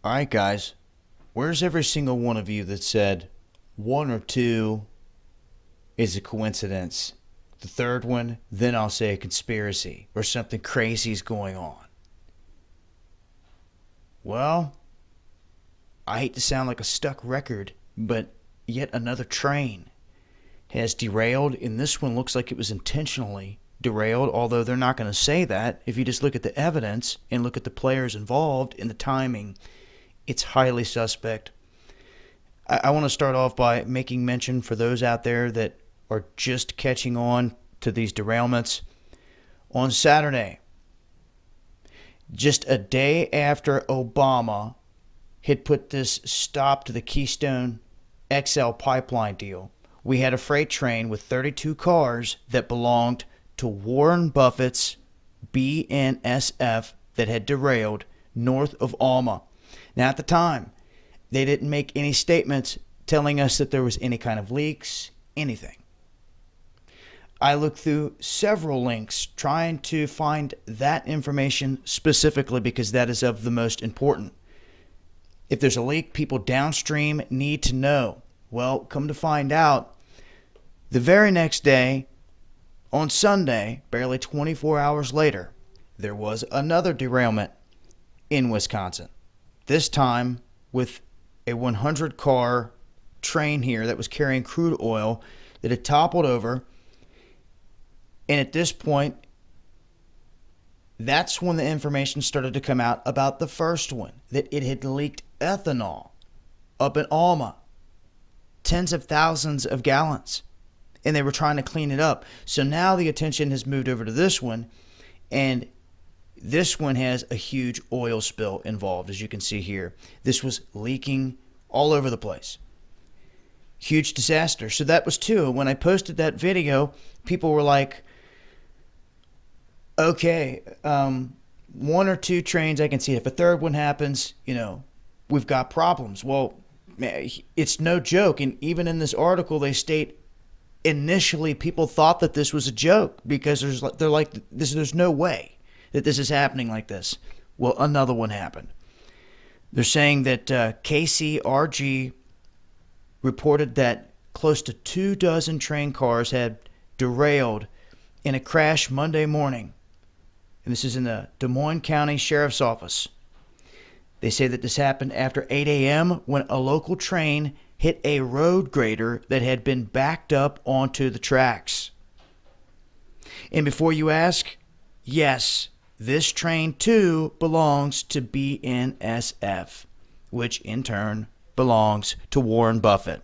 Alright, guys, where's every single one of you that said one or two is a coincidence? The third one, then I'll say a conspiracy or something crazy is going on. Well, I hate to sound like a stuck record, but yet another train has derailed, and this one looks like it was intentionally derailed, although they're not going to say that. If you just look at the evidence and look at the players involved and the timing, it's highly suspect. I want to start off by making mention for those out there that are just catching on to these derailments. On Saturday, just a day after Obama had put this stop to the Keystone XL pipeline deal, we had a freight train with 32 cars that belonged to Warren Buffett's BNSF that had derailed north of Alma. Now, at the time, they didn't make any statements telling us that there was any kind of leaks, anything. I looked through several links trying to find that information specifically because that is of the most important. If there's a leak, people downstream need to know. Well, come to find out, the very next day, on Sunday, barely 24 hours later, there was another derailment in Wisconsin. This time with a 100-car train here that was carrying crude oil that had toppled over. And at this point, that's when the information started to come out about the first one, that it had leaked ethanol up in Alma, tens of thousands of gallons, and they were trying to clean it up. So now the attention has moved over to this one, and this one has a huge oil spill involved, as you can see here. This was leaking all over the place. Huge disaster. So that was two. When I posted that video, people were like, okay, one or two trains, I can see it. If a third one happens, we've got problems. Well, it's no joke. And even in this article, they state initially people thought that this was a joke because there's no way that this is happening like this. Well, another one happened. They're saying that KCRG reported that close to 24 train cars had derailed in a crash Monday morning. And this is in the Des Moines County Sheriff's Office. They say that this happened after 8 a.m. when a local train hit a road grader that had been backed up onto the tracks. And before you ask, yes, this train too belongs to BNSF, which in turn belongs to Warren Buffett.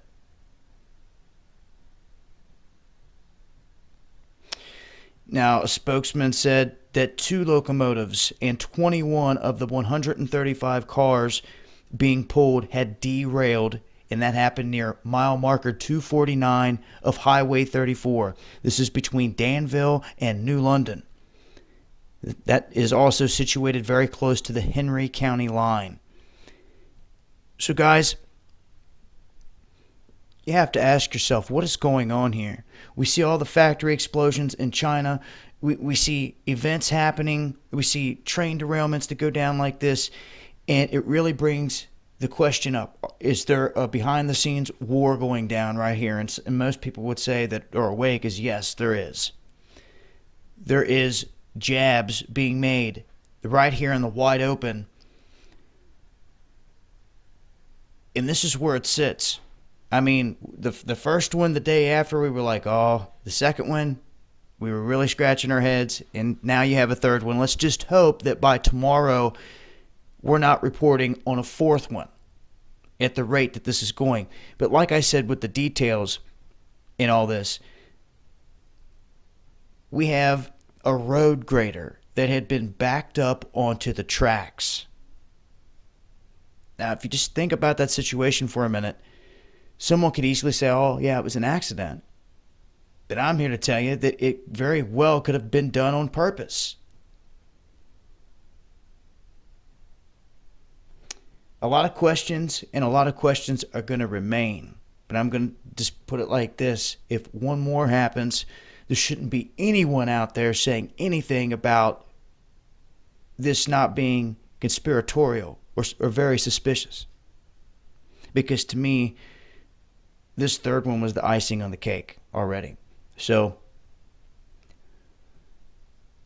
Now, a spokesman said that 2 locomotives and 21 of the 135 cars being pulled had derailed, and that happened near mile marker 249 of Highway 34. This is between Danville and New London. That is also situated very close to the Henry County line. So, guys, you have to ask yourself, what is going on here? We see all the factory explosions in China. We see events happening. We see train derailments that go down like this. And it really brings the question up, is there a behind-the-scenes war going down right here? And most people would say that are awake is yes, there is. There is jabs being made right here in the wide open. And this is where it sits. I mean, the first one, the day after, we were like, oh, the second one, we were really scratching our heads. And now you have a third one. Let's just hope that by tomorrow, we're not reporting on a fourth one at the rate that this is going. But like I said, with the details in all this, we have a road grader that had been backed up onto the tracks. Now, if you just think about that situation for a minute, someone could easily say, oh, yeah, it was an accident. But I'm here to tell you that it very well could have been done on purpose. A lot of questions, and a lot of questions are going to remain. But I'm going to just put it like this. If one more happens, there shouldn't be anyone out there saying anything about this not being conspiratorial or very suspicious. Because to me, this third one was the icing on the cake already. So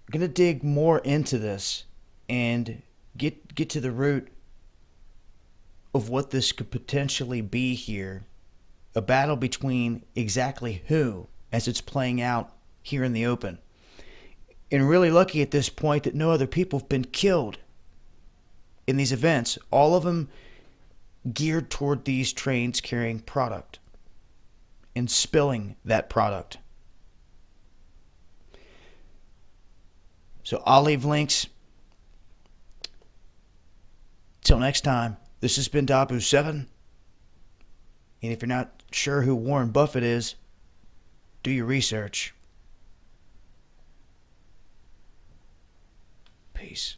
I'm going to dig more into this and get to the root of what this could potentially be here. A battle between exactly who as it's playing out here in the open. And really lucky at this point that no other people have been killed in these events. All of them geared toward these trains carrying product and spilling that product. So I'll leave links. Till next time, this has been Dabu7. And if you're not sure who Warren Buffett is, do your research. Peace.